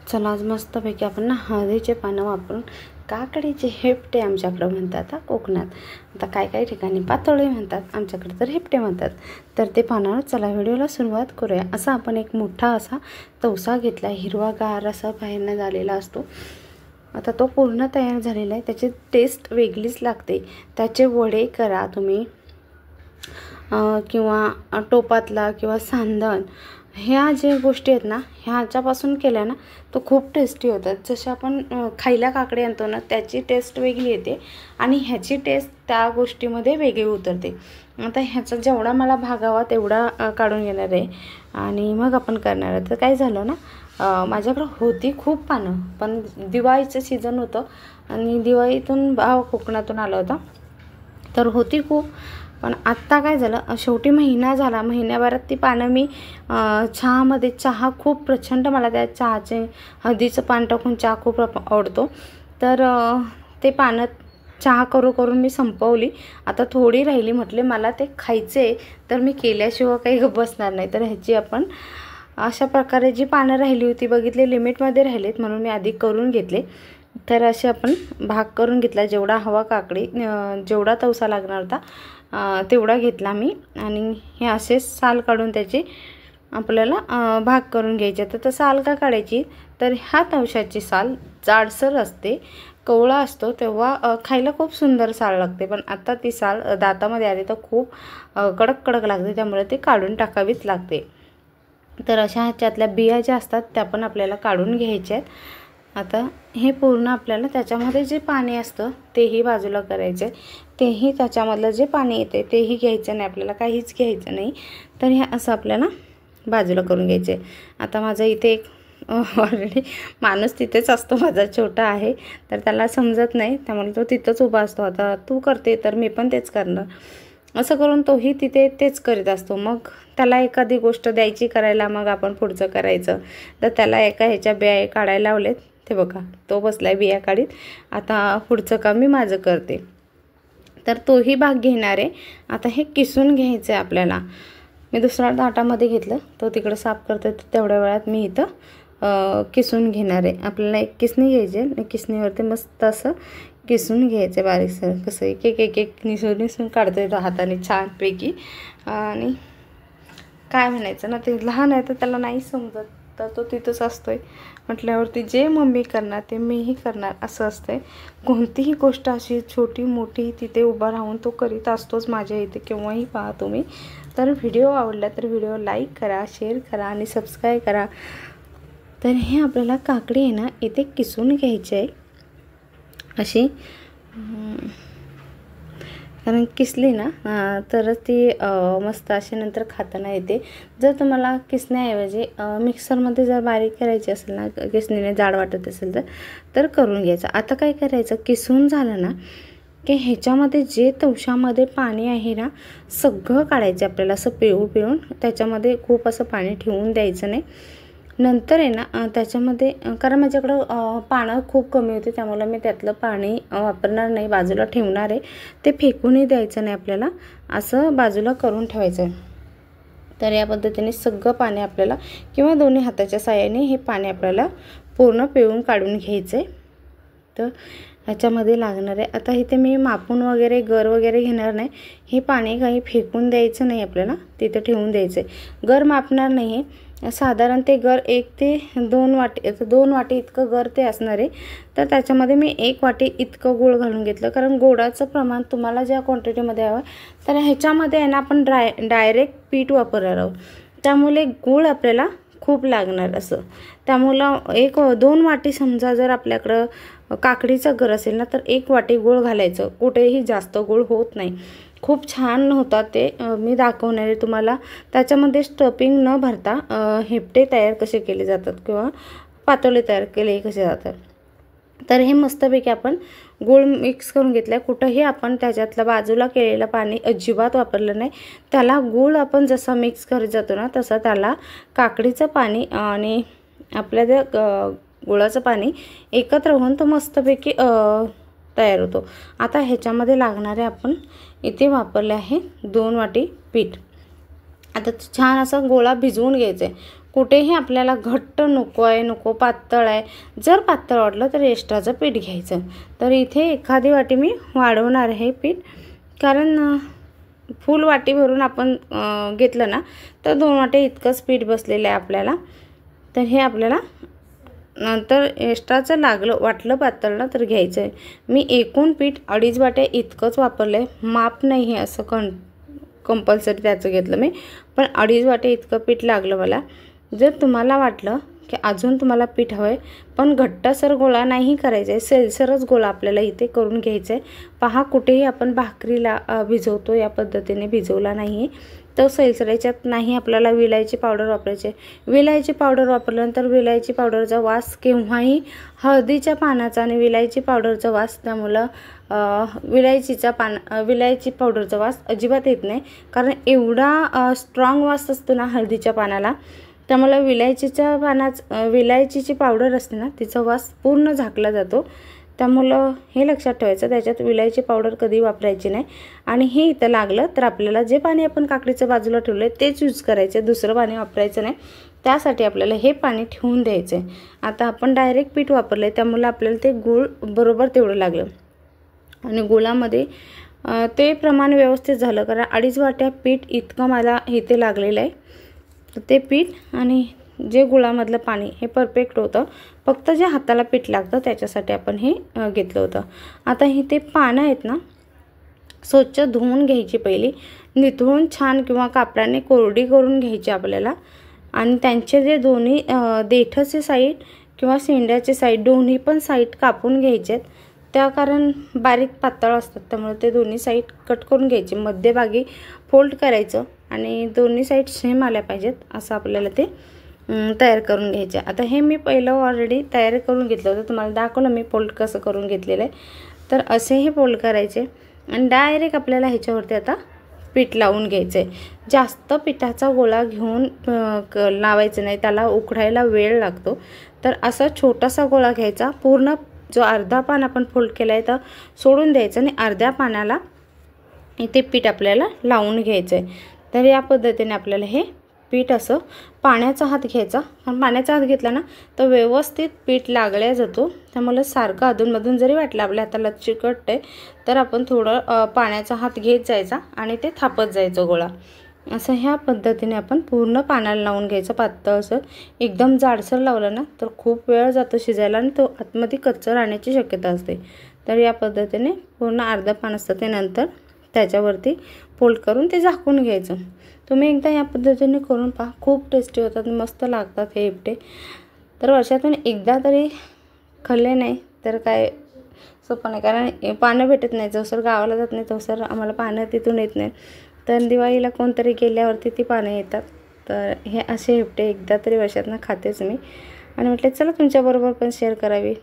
चला आज मस्तपैकी आपण ना हळदीचे पानं वापरून काकडीचे हेपटे आमच्याकडं म्हणतात कोकणात. आता काय ठिकाणी पातोळे म्हणतात, आमच्याकडे तर हेपटे म्हणतात. तर ते पानावर चला व्हिडिओला सुरुवात करूया. असा आपण एक मोठा असा तवसा घेतला, हिरवागार असा बाहेरनं झालेला असतो. आता तो पूर्ण तयार झालेला आहे. त्याची टेस्ट वेगळीच लागते. त्याचे वडे करा तुम्ही किंवा टोपातला किंवा सांदण, ह्या जे गोष्टी आहेत ना ह्याच्यापासून केल्या ना तो खूप टेस्टी होतात. जसे आपण खायला काकडे आणतो ना त्याची टेस्ट वेगळी येते आणि ह्याची टेस्ट त्या गोष्टीमध्ये वेगळी उतरते. आता ह्याचा जेवढा मला भागावा तेवढा काढून घेणार आहे आणि मग आपण करणार आहे. तर काय झालं ना, माझ्याकडं होती खूप पानं, पण दिवाळीचं सीझन होतं आणि दिवाळीतून भाव कोकणातून आला होता तर होती खूप. पण आत्ता काय झालं, शेवटी महिना झाला, महिन्याभरात ती पानं मी चहामध्ये, चहा खूप प्रचंड मला त्या चहाचे हळदीचं पान टाकून चहा खूप आवडतो. तर ते पानं चहा करून मी संपवली. आता थोडी राहिली, म्हटले मला ते खायचे तर मी केल्याशिवाय काही बसणार नाही. तर ह्याची आपण अशा प्रकारे जी पानं राहिली होती बघितले लिमिटमध्ये राहिलेत म्हणून मी आधी करून घेतले. तर असे आपण भाग करून घेतला, जेवढा हवा काकडी, जेवढा तवसा लागणार होता तेवढा घेतला मी. आणि हे असे साल काढून त्याची आपल्याला भाग करून घ्यायचे. तर साल का काढायची, तर ह्या तवशाची साल जाडसर असते, कवळा असतो, तेव्हा खायला खूप सुंदर साल लागते. पण आता ती साल दातामध्ये आली तर खूप कडक लागते, त्यामुळे ते काढून टाकावीच लागते. तर अशा ह्याच्यातल्या बिया ज्या असतात त्या पण आपल्याला काढून घ्यायच्या आहेत. आता हे पूर्ण आपल्याला त्याच्यामध्ये जे पाणी असतं तेही बाजूला करायचं, तेही त्याच्यामधलं जे पाणी येते तेही घ्यायचं नाही, आपल्याला काहीच घ्यायचं नाही. तर हे असं आपल्याला बाजूला करून घ्यायचं आहे. आता माझा इथे एक ऑलरेडी माणूस तिथेच असतो, माझा छोटा आहे, तर त्याला समजत नाही, त्यामुळे तो तिथंच उभा असतो. आता तू करते तर मी पण तेच करणार, असं करून तोही तिथे तेच करीत असतो. मग त्याला एखादी गोष्ट द्यायची करायला, मग आपण पुढचं करायचं. तर त्याला एका ह्याच्या बिया काढायला लावलेत, ते बघा तो बसलाय बिया काढीत. आता पुढचं काम मी माझं करते. तर तोही भाग घेणार आहे. आता हे किसून घ्यायचं आहे आपल्याला. मी दुसऱ्या ताटामध्ये घेतलं, तो तिकडं साफ करतो, तर तेवढ्या वेळात मी इथं किसून घेणार आहे. आपल्याला एक किसणी घ्यायची आहे, किसणीवरती मस्त असं किसून घ्यायचं बारीकसर. कसं एक निसून काढता येतं हाताने छानपैकी. आणि काय म्हणायचं ना, ते लहान आहे तर त्याला नाही समजत, तर तो तिथंच असतोय म्हटल्यावरती जे मम्मी करणार ते मीही करणार असं असतंय. कोणतीही गोष्ट अशी छोटी मोठी तिथे उभा राहून तो करीत असतोच माझ्या इथे, केव्हाही पहा तुम्ही. तर व्हिडिओ आवडला तर व्हिडिओ लाईक करा, शेअर करा आणि सबस्क्राईब करा. तर हे आपल्याला काकडी आहे ना इथे किसून घ्यायची आहे अशी, कारण किसली ना तरच ती मस्त अशी नंतर खाताना येते. जर तुम्हाला किसण्याऐवजी मिक्सरमध्ये जर बारीक करायची असेल ना, किसणीने जाड वाटत असेल तर करून घ्यायचं. आता काय करायचं, किसून झालं ना की ह्याच्यामध्ये जे तवशामध्ये पाणी आहे ना सगळं काढायचं आपल्याला, असं पिळून त्याच्यामध्ये खूप असं पाणी ठेवून द्यायचं नाही. नंतर आहे ना त्याच्यामध्ये, कारण माझ्याकडं पानं खूप कमी होते त्यामुळे मी त्यातलं पाणी वापरणार नाही, बाजूला ठेवणार आहे. ते फेकूनही द्यायचं नाही आपल्याला, असं बाजूला करून ठेवायचं आहे. तर या पद्धतीने सगळं पाणी आपल्याला किंवा दोन्ही हाताच्या साहाय्याने हे पाणी आपल्याला पूर्ण पिळून काढून घ्यायचं आहे. तर ह्याच्यामध्ये लागणार आहे. आता इथे मी मापून वगैरे गर वगैरे घेणार नाही. हे पाणी काही फेकून द्यायचं नाही, आपल्याला तिथे ठेवून द्यायचं आहे. गर मापणार नाही आहे, साधारण ते गर 1 ते 2 वाटी, 2 वाटी इतकं गर ते असणार आहे. तर त्याच्यामध्ये मी 1 वाटी इतकं गूळ घालून घेतलं, कारण गोडाचं प्रमाण तुम्हाला ज्या क्वांटिटीमध्ये हवं तर ह्याच्यामध्ये आहे ना आपण डायरेक्ट पीठ वापरणार आहोत, त्यामुळे गूळ आपल्याला खूप लागणार असं. त्यामुळं 1-2 वाटी समजा जर आपल्याकडं काकडीचं गर असेल ना तर 1 वाटी गूळ घालायचं. कुठेही जास्त गूळ होत नाही, खूप छान होतात ते. मी दाखवणार आहे तुम्हाला. त्याच्यामध्ये स्टफिंग न भरता हेपटे तयार कसे केले जातात किंवा पातोळे तयार केले कसे जातात. तर हे मस्तपैकी आपण गूळ मिक्स करून घेतलं. कुठंही आपण त्याच्यातलं बाजूला केलेलं पाणी अजिबात वापरलं नाही. त्याला गूळ आपण जसा मिक्स करत जातो ना तसं त्याला काकडीचं पाणी आणि आपल्या त्या गुळाचं पाणी एकत्र होऊन तो मस्तपैकी तयार होतो. आता ह्याच्यामध्ये लागणारे आपण इथे वापरले आहे 2 वाटी पीठ. आता छान असा गोळा भिजवून घ्यायचा आहे. कुठेही आपल्याला घट्ट नको आहे, नको पातळ आहे. जर पातळ वाटलं तर एक्स्ट्राचं पीठ घ्यायचं. तर इथे एखादी वाटी मी वाढवणार आहे पीठ, कारण फुल वाटी भरून आपण घेतलं ना तर 2 वाटे इतकंच पीठ बसलेलं आहे आपल्याला. तर हे आपल्याला नंतर एक्स्ट्राचं वाटलं पातळ ना तर घ्यायचं आहे. मी एकूण पीठ 2.5 वाट्या इतकंच वापरलं आहे. माप नाही आहे असं कंपल्सरी त्याचं घेतलं मी, पण 2.5 वाटे इतकं पीठ लागलं मला. जर तुम्हाला वाटलं की अजून तुम्हाला पीठ हवं आहे पण घट्टसर गोळा नाही करायचा आहे, सैलसरच गोळा आपल्याला इथे करून घ्यायचा आहे. पहा, कुठेही आपण भाकरीला भिजवतो या पद्धतीने भिजवला नाही आहे. तर सैलसर याच्यात नाही आपल्याला विलायची पावडर वापरायची आहे. विलायची पावडर वापरल्यानंतर विलायची पावडरचा वास केव्हाही हळदीच्या पानाचा आणि विलायची पावडरचा वास, त्यामुळं विलायची पावडरचा वास अजिबात येत नाही, कारण एवढा स्ट्रॉंग वास असतो ना हळदीच्या पानाला. त्यामुळे विलायचीची पावडर असते ना तिचा वास पूर्ण झाकला जातो. त्यामुळं हे लक्षात ठेवायचं, त्याच्यात विलायची पावडर कधी वापरायची नाही. आणि हे इथं लागलं तर आपल्याला जे पाणी आपण काकडीचं बाजूला ठेवलं आहे तेच यूज करायचं, दुसरं पाणी वापरायचं नाही. त्यासाठी आपल्याला हे पाणी ठेवून द्यायचं आहे. आता आपण डायरेक्ट पीठ वापरलं आहे त्यामुळे आपल्याला ते गूळ बरोबर तेवढं लागलं आणि गुळामध्ये ते प्रमाण व्यवस्थित झालं, कारण 2.5 वाट्या पीठ इतकं मला इथे लागलेलं आहे. तर ते पीठ आणि जे गुळामधलं पाणी हे परफेक्ट होतं. फक्त जे हाताला पीठ लागतं त्याच्यासाठी आपण हे घेतलं होतं. आता हे ते पानं आहेत ना स्वच्छ धुवून घ्यायची, पहिली निथळून छान किंवा कापडाने कोरडी करून घ्यायची आपल्याला. आणि त्यांचे जे दोन्ही देठाचे साईड किंवा शेंड्याचे साईड दोन्ही पण साईड कापून घ्यायचे आहेत. त्या कारण बारीक पातळ असतात त्यामुळे ते दोन्ही साईड कट करून घ्यायचे. मध्यभागी फोल्ड करायचं आणि दोन्ही साईड सेम आल्या पाहिजेत असं आपल्याला ते तयार करून घ्यायचे. आता हे मी पहिलं ऑलरेडी तयार करून घेतलं होतं, तुम्हाला दाखवलं मी फोल्ड कसं करून घेतलेलं आहे. तर असे हे फोल्ड करायचे आणि डायरेक्ट आपल्याला ह्याच्यावरती आता पीठ लावून घ्यायचं आहे. जास्त पिठाचा गोळा घेऊन लावायचं नाही, त्याला उकडायला वेळ लागतो. तर असा छोटासा गोळा घ्यायचा, पूर्ण जो अर्धा पान आपण फोल्ड केला आहे तर सोडून द्यायचं आणि अर्ध्या पानाला इथे पीठ आपल्याला लावून घ्यायचं आहे. तर या पद्धतीने आपल्याला हे पीठ असं पाण्याचा हात घ्यायचा, कारण पाण्याचा हात घेतला ना तर व्यवस्थित पीठ लागल्या जातो. त्यामुळे सारखं अधूनमधून जरी वाटलं आपल्या हाताला चिकट आहे तर आपण थोडं पाण्याचा हात घेत जायचा आणि ते थापत जायचं गोळा. असं ह्या पद्धतीने आपण पूर्ण पानाला लावून घ्यायचं पातळ असं. एकदम जाडसर लावलं ना तर खूप वेळ जातो शिजायला आणि तो आतमध्ये कच्चा राहण्याची शक्यता असते. तर या पद्धतीने पूर्ण अर्धा पान असतं ते नंतर त्याच्यावरती फोल्ड करून ते झाकून घ्यायचं. तुम्ही एकदा या पद्धतीने करून पहा, खूप टेस्टी होतात, मस्त लागतात हे हेपटे. तर वर्षातून एकदा तरी खाल्ले नाही तर काय सोपं नाही, कारण पानं भेटत नाही. जसं गावाला जात नाही तसं आम्हाला पानं तिथून येत नाही. तर दिवाळीला कोणतरी गेल्यावरती ती पानं येतात. तर हे असे हेपटे एकदा तरी वर्षातून खातेच मी. आणि म्हटलं चला तुमच्याबरोबर पण शेअर करावी.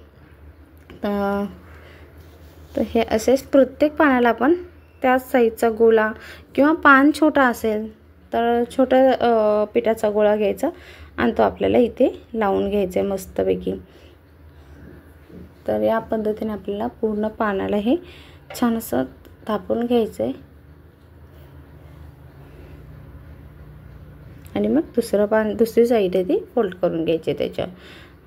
तर हे असेच प्रत्येक पानाला आपण त्याच साईजचा गोळा किंवा पान छोटा असेल तर छोटा पिठाचा गोळा घ्यायचा आणि तो आपल्याला इथे लावून घ्यायचा आहे मस्तपैकी. तर या पद्धतीने आपल्याला पूर्ण पानाला हे छान असं थापून घ्यायचं आहे आणि मग दुसरी साईड आहे ती फोल्ड करून घ्यायची त्याच्या.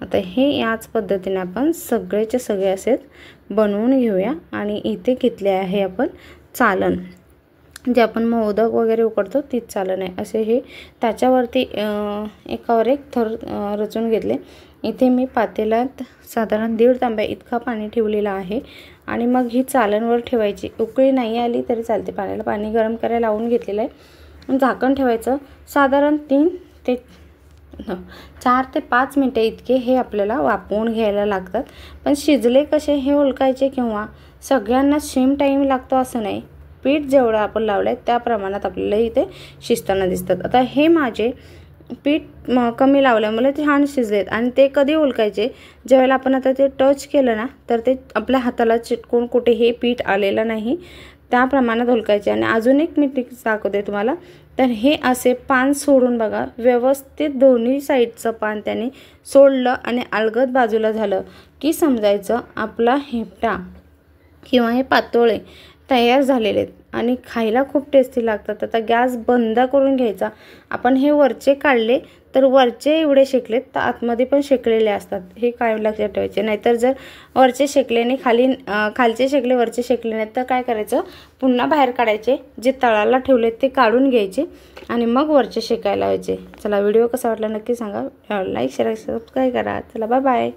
आता हे याच पद्धतीने आपण सगळेचे सगळे असेच बनवून घेऊया. आणि इथे घेतले आहे आपण चालन, जे आपण मोदक वगैरे उकडतो तीच चालन आहे. असे हे त्याच्यावरती एकावर एक थर रचून घेतले. इथे मी पातेल्यात साधारण 1.5 तांब्या इतका पाणी ठेवलेला आहे आणि मग ही चालणवर ठेवायची. उकळी नाही आली तरी चालते, पाण्याला पाणी गरम करायला लावून घेतलेलं आहे. झाकण ठेवायचं. साधारण 4 ते 5 मिनटं इतके हे आपल्याला वाफवून घ्यायला लागतात. पण शिजले कसे हे ओळखायचे किंवा सगळ्यांना सेम टाईम लागतो असं नाही. पीठ जेवढं आपण लावलं आहे त्या प्रमाणात आपल्याला इथे शिजताना दिसतात. आता हे माझे पीठ कमी लावल्यामुळे ते छान शिजलेत. आणि ते कधी ओळखायचे, ज्यावेळेला आपण आता ते टच केलं ना तर ते आपल्या हाताला चिटकून कुठे हे पीठ आलेलं नाही त्या प्रमाणात ओळखायचे. आणि अजून एक मी ट्रिक दाखवते तुम्हाला. तर हे असे पान सोडून बघा, व्यवस्थित दोन्ही साईडचं पान त्याने सोडलं आणि अलगद बाजूला झालं की समजायचं आपला हेपटा किंवा हे पातोळे तयार झालेले आहेत आणि खायला खूप टेस्टी लागतात. आता गॅस बंद करून घ्यायचा. आपण हे वरचे काढले तर वरचे एवढे शेकलेत तर आतमध्ये पण शेकलेले असतात, हे काय लक्षात ठेवायचे. नाहीतर जर वरचे शेकलेने खालचे शेकले वरचे शेकले नाही तर काय करायचं, पुन्हा बाहेर काढायचे, जे तळाला ठेवलेत ते काढून घ्यायचे आणि मग वरचे शेकायला लावायचे. चला व्हिडिओ कसा वाटला नक्की सांगा, लाईक शेअर सबस्क्राईब करा. चला बाय बाय.